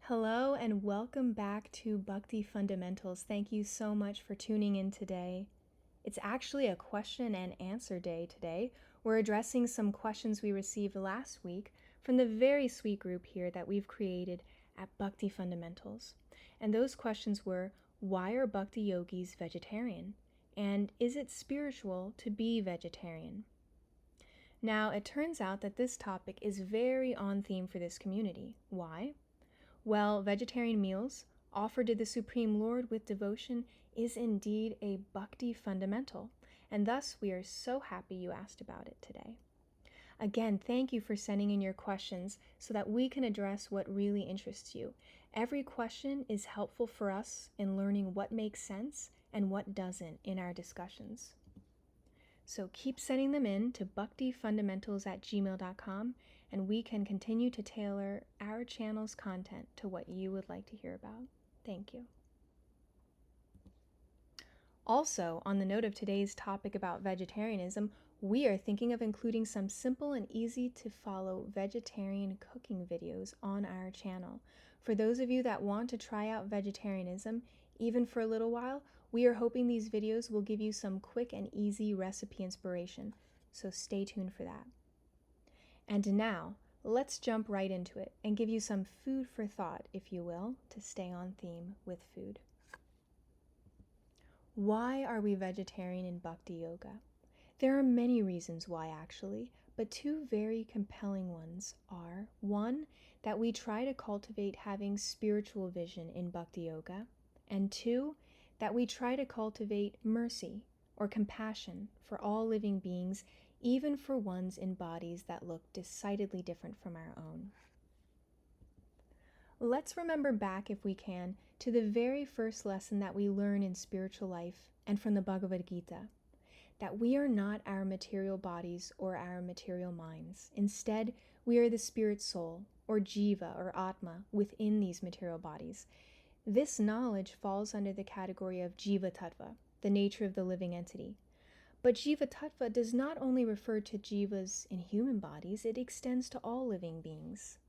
Hello and welcome back to Bhakti Fundamentals. Thank you so much for tuning in today. It's actually a question and answer day today. We're addressing some questions we received last week from the very sweet group here that we've created at Bhakti Fundamentals. And those questions were, why are Bhakti Yogis vegetarian? And is it spiritual to be vegetarian? Now, it turns out that this topic is very on theme for this community. Why? Well, vegetarian meals, offered to the Supreme Lord with devotion, is indeed a bhakti fundamental, and thus we are so happy you asked about it today. Again, thank you for sending in your questions so that we can address what really interests you. Every question is helpful for us in learning what makes sense and what doesn't in our discussions. So keep sending them in to bhaktifundamentals@gmail.com, and we can continue to tailor our channel's content to what you would like to hear about. Thank you. Also, on the note of today's topic about vegetarianism, we are thinking of including some simple and easy to follow vegetarian cooking videos on our channel. For those of you that want to try out vegetarianism, even for a little while, we are hoping these videos will give you some quick and easy recipe inspiration, so stay tuned for that. And now, let's jump right into it and give you some food for thought, if you will, to stay on theme with food. Why are we vegetarian in Bhakti Yoga? There are many reasons why, actually, but two very compelling ones are, one, that we try to cultivate having spiritual vision in Bhakti Yoga, and two, that we try to cultivate mercy or compassion for all living beings, even for ones in bodies that look decidedly different from our own. Let's remember back, if we can, to the very first lesson that we learn in spiritual life and from the Bhagavad Gita, that we are not our material bodies or our material minds. Instead, we are the spirit soul, or jiva, or atma, within these material bodies. This knowledge falls under the category of jiva tattva, the nature of the living entity. But jiva tattva does not only refer to jivas in human bodies, it extends to all living beings.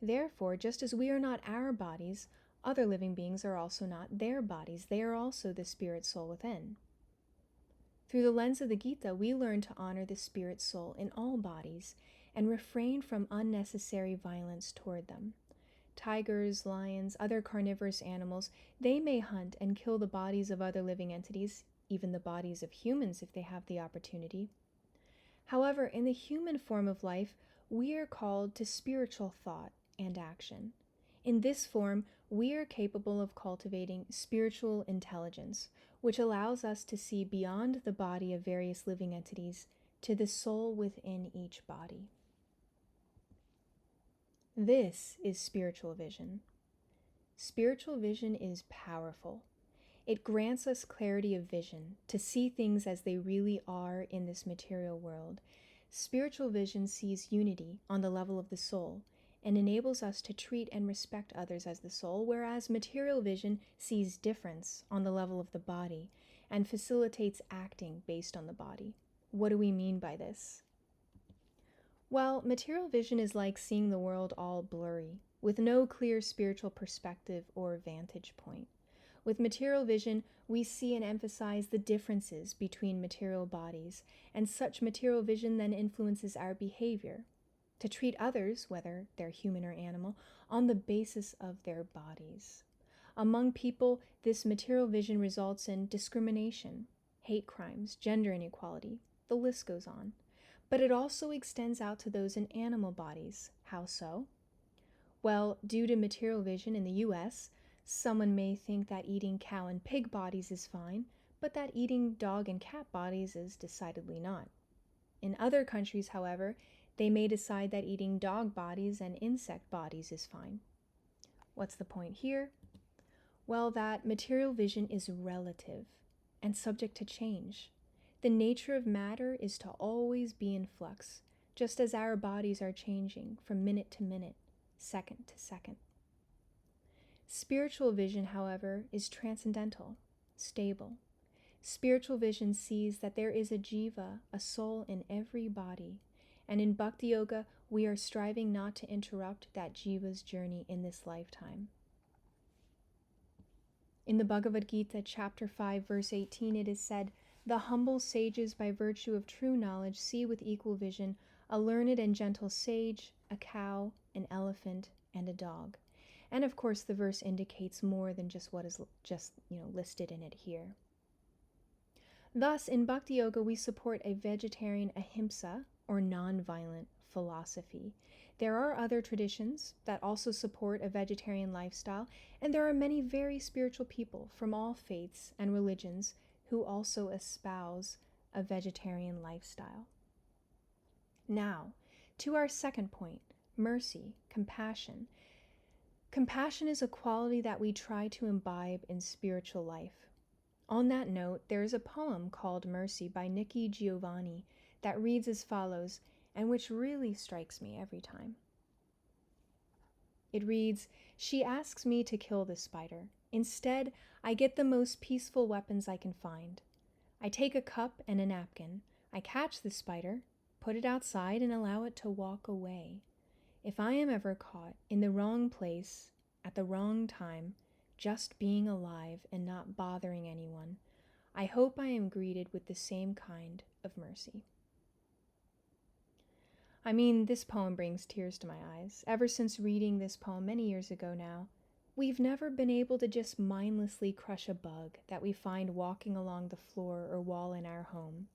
Therefore, just as we are not our bodies, other living beings are also not their bodies. They are also the spirit soul within. Through the lens of the Gita, we learn to honor the spirit soul in all bodies and refrain from unnecessary violence toward them. Tigers, lions, other carnivorous animals, they may hunt and kill the bodies of other living entities, even the bodies of humans if they have the opportunity. However, in the human form of life, we are called to spiritual thought and action. In this form, we are capable of cultivating spiritual intelligence, which allows us to see beyond the body of various living entities to the soul within each body. This is spiritual vision. Spiritual vision is powerful. It grants us clarity of vision to see things as they really are in this material world. Spiritual vision sees unity on the level of the soul and enables us to treat and respect others as the soul, whereas material vision sees difference on the level of the body and facilitates acting based on the body. What do we mean by this? Well, material vision is like seeing the world all blurry, with no clear spiritual perspective or vantage point. With material vision, we see and emphasize the differences between material bodies, and such material vision then influences our behavior to treat others, whether they're human or animal, on the basis of their bodies. Among people, this material vision results in discrimination, hate crimes, gender inequality, the list goes on. But it also extends out to those in animal bodies. How so? Well, due to material vision in the US, someone may think that eating cow and pig bodies is fine, but that eating dog and cat bodies is decidedly not. In other countries, however, they may decide that eating dog bodies and insect bodies is fine. What's the point here? Well, that material vision is relative and subject to change. The nature of matter is to always be in flux, just as our bodies are changing from minute to minute, second to second. Spiritual vision, however, is transcendental, stable. Spiritual vision sees that there is a jiva, a soul in every body, and in Bhakti Yoga, we are striving not to interrupt that jiva's journey in this lifetime. In the Bhagavad Gita, chapter 5, verse 18, it is said, "The humble sages, by virtue of true knowledge, see with equal vision a learned and gentle sage, a cow, an elephant, and a dog." And of course, the verse indicates more than just what is listed in it here. Thus, in Bhakti Yoga, we support a vegetarian ahimsa, or non-violent philosophy. There are other traditions that also support a vegetarian lifestyle, and there are many very spiritual people from all faiths and religions who also espouse a vegetarian lifestyle. Now, to our second point, mercy, compassion. Compassion is a quality that we try to imbibe in spiritual life. On that note, there is a poem called Mercy by Nikki Giovanni that reads as follows, and which really strikes me every time. It reads, "She asks me to kill the spider. Instead, I get the most peaceful weapons I can find. I take a cup and a napkin. I catch the spider, put it outside, and allow it to walk away. If I am ever caught in the wrong place at the wrong time, just being alive and not bothering anyone, I hope I am greeted with the same kind of mercy." I mean, this poem brings tears to my eyes. Ever since reading this poem many years ago now, we've never been able to just mindlessly crush a bug that we find walking along the floor or wall in our home.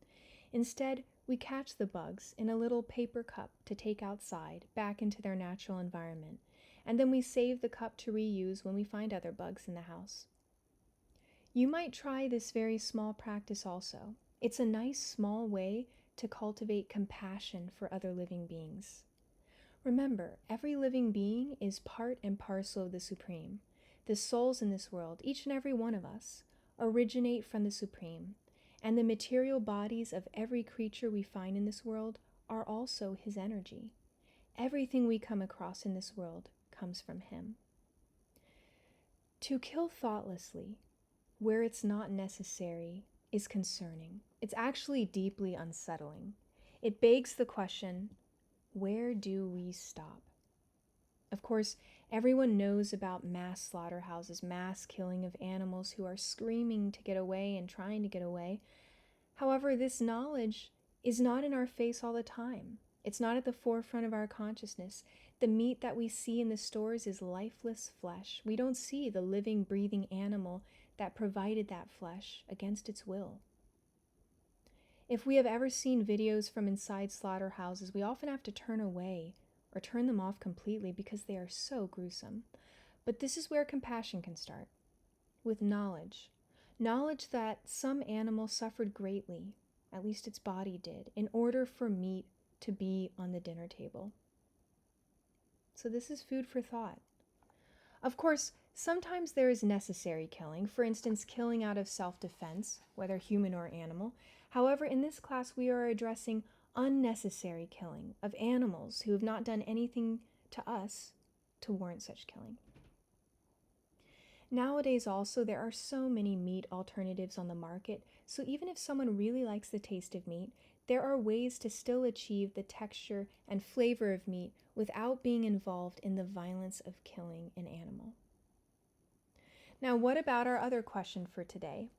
Instead, we catch the bugs in a little paper cup to take outside, back into their natural environment, and then we save the cup to reuse when we find other bugs in the house. You might try this very small practice also. It's a nice small way to cultivate compassion for other living beings. Remember, every living being is part and parcel of the Supreme. The souls in this world, each and every one of us, originate from the Supreme, and the material bodies of every creature we find in this world are also His energy. Everything we come across in this world comes from Him. To kill thoughtlessly, where it's not necessary, is concerning. It's actually deeply unsettling. It begs the question, where do we stop? Of course, everyone knows about mass slaughterhouses, mass killing of animals who are screaming to get away and trying to get away. However, this knowledge is not in our face all the time. It's not at the forefront of our consciousness. The meat that we see in the stores is lifeless flesh. We don't see the living, breathing animal that provided that flesh against its will. If we have ever seen videos from inside slaughterhouses, we often have to turn away or turn them off completely because they are so gruesome. But this is where compassion can start, with knowledge. Knowledge that some animal suffered greatly, at least its body did, in order for meat to be on the dinner table. So this is food for thought. Of course, sometimes there is necessary killing, for instance, killing out of self-defense, whether human or animal. However, in this class, we are addressing unnecessary killing of animals who have not done anything to us to warrant such killing. Nowadays also, there are so many meat alternatives on the market, so even if someone really likes the taste of meat, there are ways to still achieve the texture and flavor of meat without being involved in the violence of killing an animal. Now, what about our other question for today?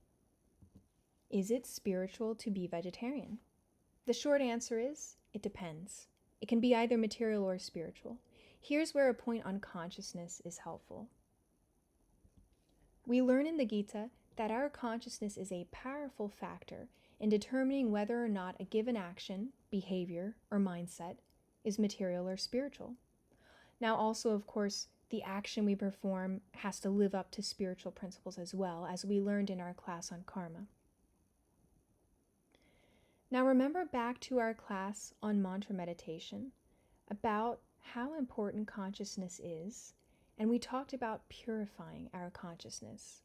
Is it spiritual to be vegetarian? The short answer is, it depends. It can be either material or spiritual. Here's where a point on consciousness is helpful. We learn in the Gita that our consciousness is a powerful factor in determining whether or not a given action, behavior, or mindset is material or spiritual. Now also, of course, the action we perform has to live up to spiritual principles as well, as we learned in our class on karma. Now remember back to our class on mantra meditation about how important consciousness is, and we talked about purifying our consciousness.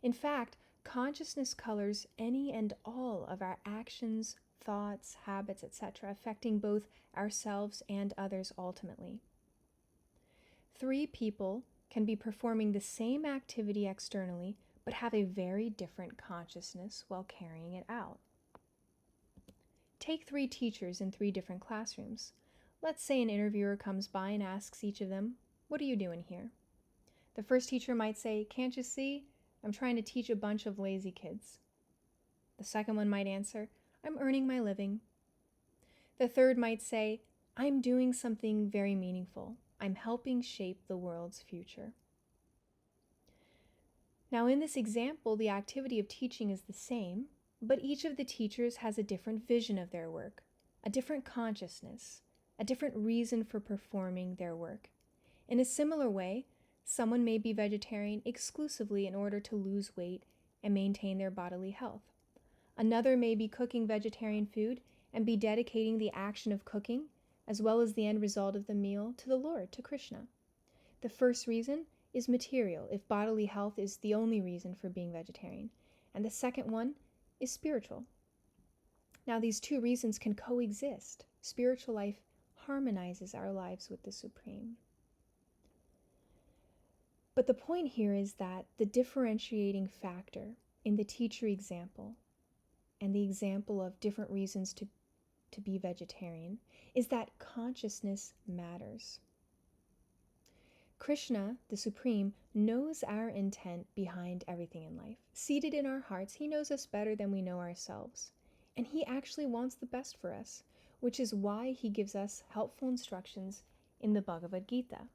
In fact, consciousness colors any and all of our actions, thoughts, habits, etc., affecting both ourselves and others ultimately. 3 people can be performing the same activity externally, but have a very different consciousness while carrying it out. Take 3 teachers in 3 different classrooms. Let's say an interviewer comes by and asks each of them, "What are you doing here?" The first teacher might say, "Can't you see? I'm trying to teach a bunch of lazy kids." The second one might answer, "I'm earning my living." The third might say, "I'm doing something very meaningful. I'm helping shape the world's future." Now, in this example, the activity of teaching is the same, but each of the teachers has a different vision of their work, a different consciousness, a different reason for performing their work. In a similar way, someone may be vegetarian exclusively in order to lose weight and maintain their bodily health. Another may be cooking vegetarian food and be dedicating the action of cooking, as well as the end result of the meal, to the Lord, to Krishna. The first reason is material, if bodily health is the only reason for being vegetarian, and the second one is spiritual. Now, these two reasons can coexist. Spiritual life harmonizes our lives with the Supreme. But the point here is that the differentiating factor in the teacher example and the example of different reasons to be vegetarian is that consciousness matters. Krishna, the Supreme, knows our intent behind everything in life. Seated in our hearts, he knows us better than we know ourselves. And he actually wants the best for us, which is why he gives us helpful instructions in the Bhagavad Gita.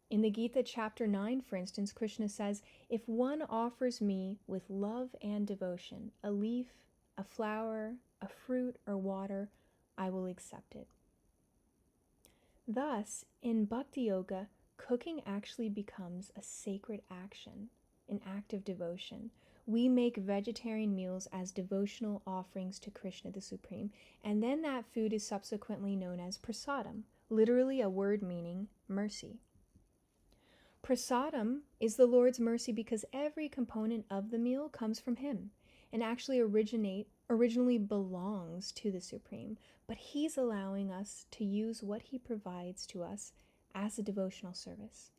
In the Gita chapter 9, for instance, Krishna says, "If one offers me with love and devotion a leaf, a flower, a fruit, or water, I will accept it." Thus, in Bhakti Yoga, cooking actually becomes a sacred action, an act of devotion. We make vegetarian meals as devotional offerings to Krishna the Supreme, and then that food is subsequently known as prasadam, literally a word meaning mercy. Prasadam is the Lord's mercy because every component of the meal comes from him and actually originally belongs to the Supreme, but he's allowing us to use what he provides to us as a devotional service,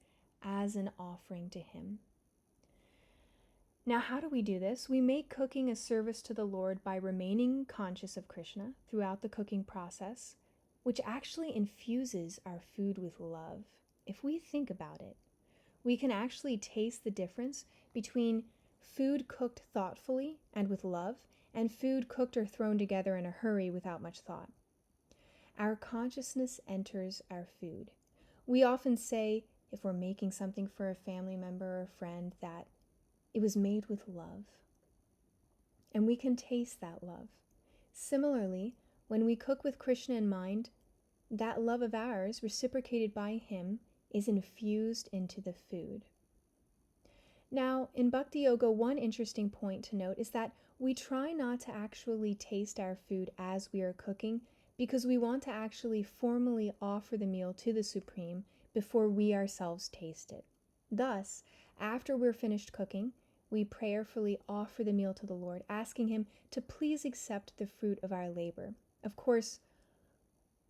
as an offering to him. Now, how do we do this? We make cooking a service to the Lord by remaining conscious of Krishna throughout the cooking process, which actually infuses our food with love. If we think about it, we can actually taste the difference between food cooked thoughtfully and with love, and food cooked or thrown together in a hurry without much thought. Our consciousness enters our food. We often say, if we're making something for a family member or a friend, that it was made with love. And we can taste that love. Similarly, when we cook with Krishna in mind, that love of ours, reciprocated by him, is infused into the food. Now, in Bhakti Yoga, one interesting point to note is that we try not to actually taste our food as we are cooking because we want to actually formally offer the meal to the Supreme before we ourselves taste it. Thus, after we're finished cooking, we prayerfully offer the meal to the Lord, asking him to please accept the fruit of our labor. Of course,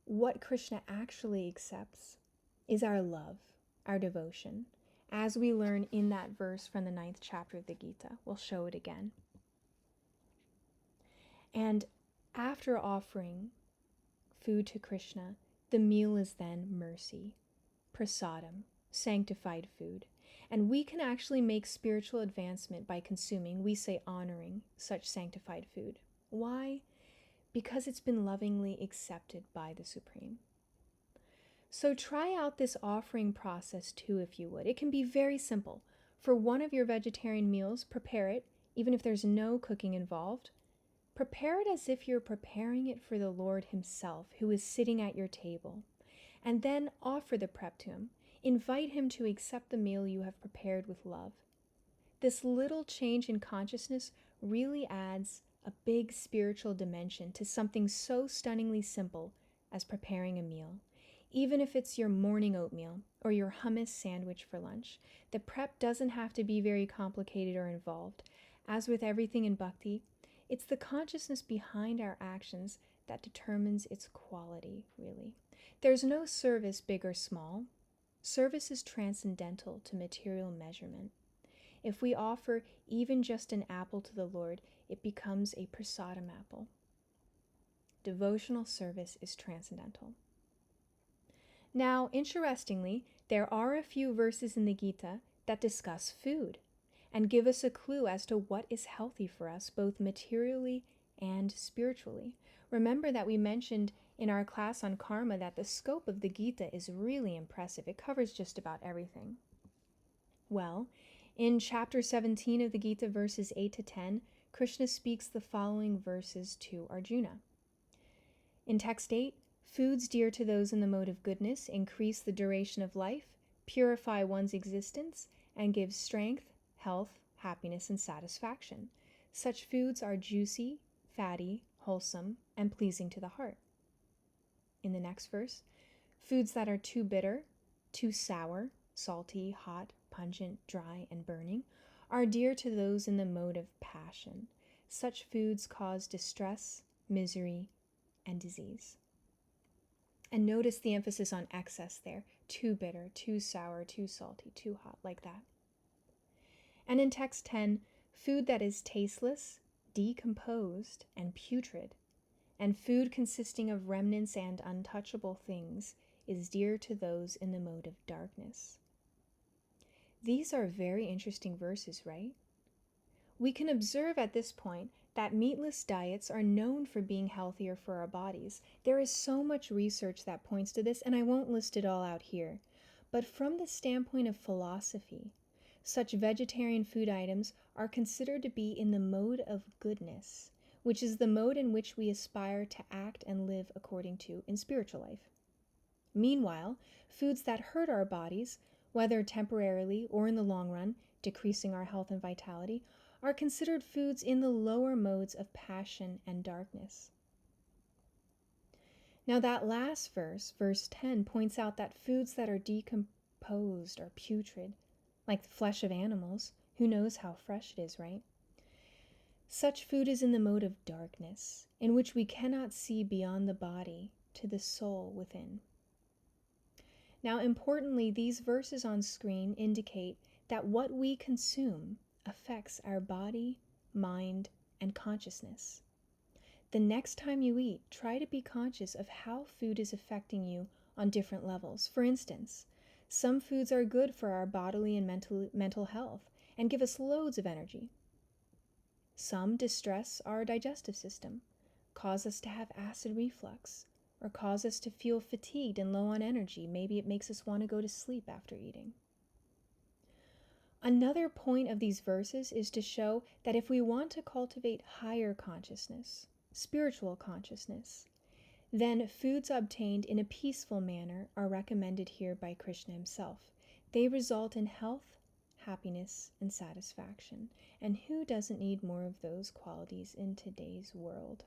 what Krishna actually accepts is our love, our devotion, as we learn in that verse from the 9th chapter of the Gita. We'll show it again. And after offering food to Krishna, the meal is then mercy, prasadam, sanctified food. And we can actually make spiritual advancement by consuming, we say honoring, such sanctified food. Why? Because it's been lovingly accepted by the Supreme. So try out this offering process too, if you would. It can be very simple. For one of your vegetarian meals, prepare it, even if there's no cooking involved. Prepare it as if you're preparing it for the Lord himself, who is sitting at your table. And then offer the prep to him. Invite him to accept the meal you have prepared with love. This little change in consciousness really adds a big spiritual dimension to something so stunningly simple as preparing a meal. Even if it's your morning oatmeal or your hummus sandwich for lunch, the prep doesn't have to be very complicated or involved. As with everything in bhakti, it's the consciousness behind our actions that determines its quality, really. There's no service, big or small. Service is transcendental to material measurement. If we offer even just an apple to the Lord, it becomes a prasadam apple. devotional service is transcendental. Now, interestingly, there are a few verses in the Gita that discuss food and give us a clue as to what is healthy for us, both materially and spiritually. Remember that we mentioned in our class on karma that the scope of the Gita is really impressive. It covers just about everything. Well, in chapter 17 of the Gita, verses 8 to 10, Krishna speaks the following verses to Arjuna. In text 8, foods dear to those in the mode of goodness increase the duration of life, purify one's existence, and give strength, health, happiness, and satisfaction. Such foods are juicy, fatty, wholesome, and pleasing to the heart. In the next verse, foods that are too bitter, too sour, salty, hot, pungent, dry, and burning are dear to those in the mode of passion. Such foods cause distress, misery, and disease. And notice the emphasis on excess there. Too bitter, too sour, too salty, too hot, like that. And in text 10, food that is tasteless, decomposed, and putrid, and food consisting of remnants and untouchable things is dear to those in the mode of darkness. These are very interesting verses, right? We can observe at this point that meatless diets are known for being healthier for our bodies. There is so much research that points to this, and I won't list it all out here. But from the standpoint of philosophy, such vegetarian food items are considered to be in the mode of goodness, which is the mode in which we aspire to act and live according to in spiritual life. Meanwhile, foods that hurt our bodies, whether temporarily or in the long run, decreasing our health and vitality, are considered foods in the lower modes of passion and darkness. Now that last verse, verse 10, points out that foods that are decomposed or putrid, like the flesh of animals, who knows how fresh it is, right? Such food is in the mode of darkness, in which we cannot see beyond the body to the soul within. Now, importantly, these verses on screen indicate that what we consume affects our body, mind, and consciousness. The next time you eat, try to be conscious of how food is affecting you on different levels. For instance, some foods are good for our bodily and mental health and give us loads of energy. Some distress our digestive system, cause us to have acid reflux, or cause us to feel fatigued and low on energy. Maybe it makes us want to go to sleep after eating. Another point of these verses is to show that if we want to cultivate higher consciousness, spiritual consciousness, then foods obtained in a peaceful manner are recommended here by Krishna himself. They result in health, happiness, and satisfaction. And who doesn't need more of those qualities in today's world?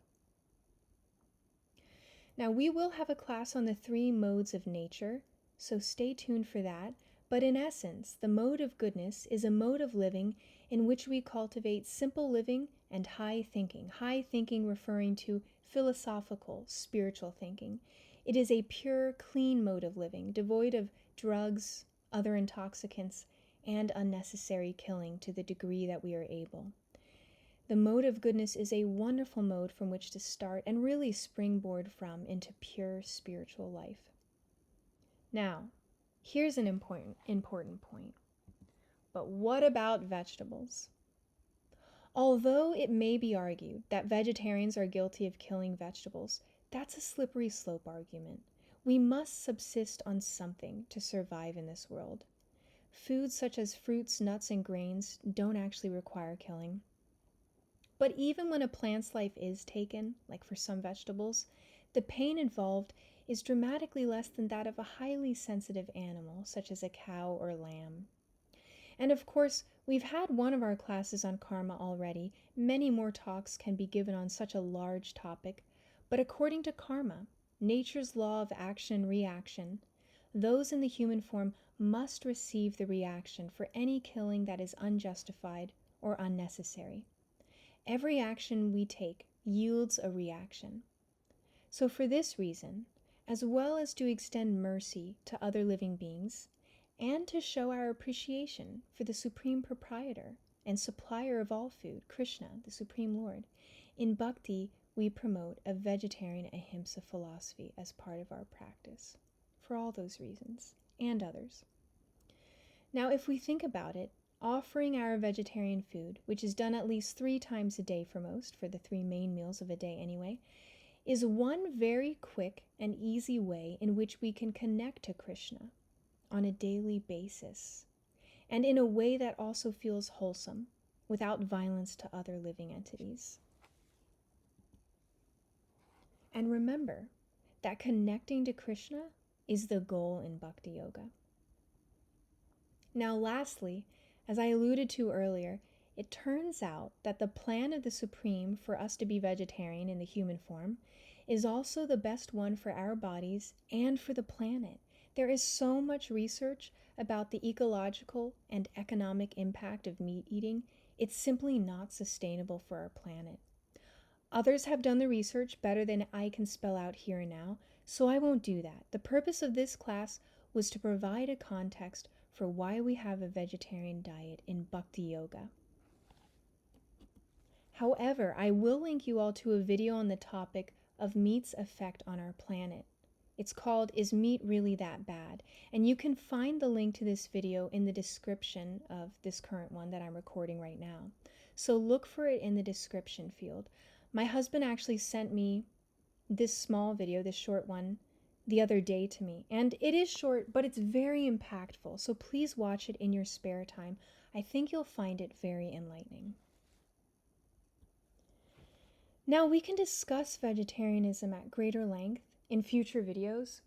Now, we will have a class on the 3 modes of nature, so stay tuned for that. But in essence, the mode of goodness is a mode of living in which we cultivate simple living and high thinking. High thinking referring to philosophical, spiritual thinking. It is a pure, clean mode of living, devoid of drugs, other intoxicants, and unnecessary killing to the degree that we are able. The mode of goodness is a wonderful mode from which to start and really springboard from into pure spiritual life. Now, here's an important point. But what about vegetables? Although it may be argued that vegetarians are guilty of killing vegetables, that's a slippery slope argument. We must subsist on something to survive in this world. Foods such as fruits, nuts, and grains don't actually require killing. But even when a plant's life is taken, like for some vegetables, the pain involved is dramatically less than that of a highly sensitive animal, such as a cow or lamb. And of course, we've had one of our classes on karma already. Many more talks can be given on such a large topic. But according to karma, nature's law of action and reaction, those in the human form must receive the reaction for any killing that is unjustified or unnecessary. Every action we take yields a reaction. So for this reason, as well as to extend mercy to other living beings, and to show our appreciation for the supreme proprietor and supplier of all food, Krishna, the Supreme Lord, in bhakti we promote a vegetarian ahimsa philosophy as part of our practice, for all those reasons, and others. Now, if we think about it, offering our vegetarian food, which is done at least 3 times a day for most, for the 3 main meals of a day anyway, is one very quick and easy way in which we can connect to Krishna on a daily basis, and in a way that also feels wholesome, without violence to other living entities. And remember that connecting to Krishna is the goal in Bhakti Yoga. Now, lastly, as I alluded to earlier, it turns out that the plan of the Supreme for us to be vegetarian in the human form is also the best one for our bodies and for the planet. There is so much research about the ecological and economic impact of meat eating. It's simply not sustainable for our planet. Others have done the research better than I can spell out here and now, so I won't do that. The purpose of this class was to provide a context for why we have a vegetarian diet in Bhakti Yoga. However, I will link you all to a video on the topic of meat's effect on our planet. It's called, Is Meat Really That Bad? And you can find the link to this video in the description of this current one that I'm recording right now. So look for it in the description field. My husband actually sent me this small video, this short one, the other day to me. And it is short, but it's very impactful. So please watch it in your spare time. I think you'll find it very enlightening. Now, we can discuss vegetarianism at greater length in future videos,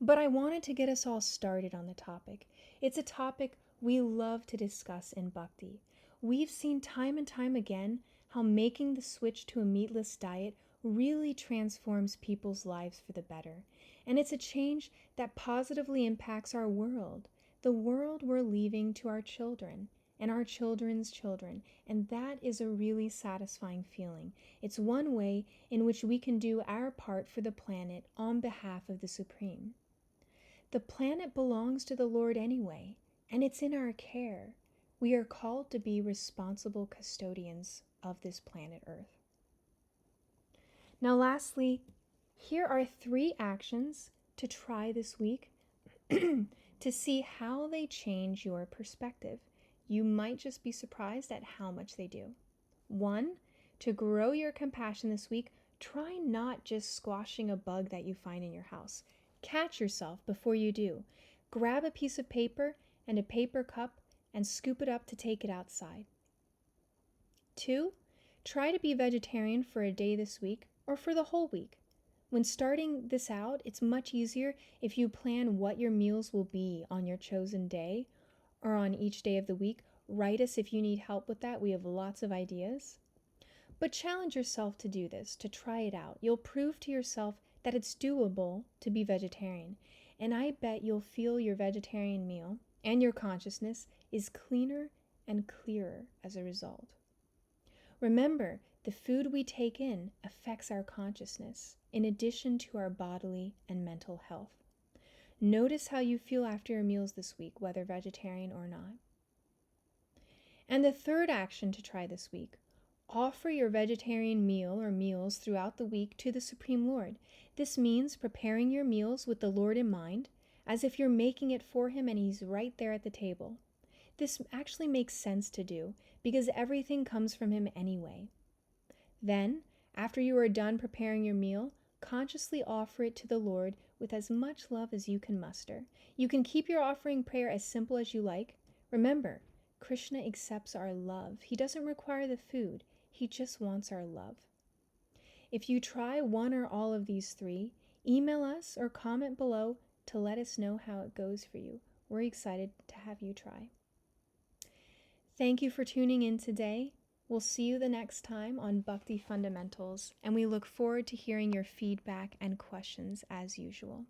but I wanted to get us all started on the topic. It's a topic we love to discuss in Bhakti. We've seen time and time again how making the switch to a meatless diet really transforms people's lives for the better. And it's a change that positively impacts our world, the world we're leaving to our children and our children's children. And that is a really satisfying feeling. It's one way in which we can do our part for the planet on behalf of the Supreme. The planet belongs to the Lord anyway, and it's in our care. We are called to be responsible custodians of this planet Earth. Now, lastly, here are 3 actions to try this week to see how they change your perspective. You might just be surprised at how much they do. 1, to grow your compassion this week, try not just squashing a bug that you find in your house. Catch yourself before you do. Grab a piece of paper and a paper cup and scoop it up to take it outside. 2, try to be vegetarian for a day this week or for the whole week. When starting this out, it's much easier if you plan what your meals will be on your chosen day or on each day of the week. Write us if you need help with that. We have lots of ideas. But challenge yourself to do this, to try it out. You'll prove to yourself that it's doable to be vegetarian. And I bet you'll feel your vegetarian meal and your consciousness is cleaner and clearer as a result. Remember, the food we take in affects our consciousness, in addition to our bodily and mental health. Notice how you feel after your meals this week, whether vegetarian or not. And the 3rd action to try this week, offer your vegetarian meal or meals throughout the week to the Supreme Lord. This means preparing your meals with the Lord in mind, as if you're making it for him and he's right there at the table. This actually makes sense to do, because everything comes from him anyway. Then, after you are done preparing your meal, consciously offer it to the Lord with as much love as you can muster. You can keep your offering prayer as simple as you like. Remember, Krishna accepts our love. He doesn't require the food. He just wants our love. If you try one or all of these 3, email us or comment below to let us know how it goes for you. We're excited to have you try. Thank you for tuning in today. We'll see you the next time on Bhakti Fundamentals, and we look forward to hearing your feedback and questions as usual.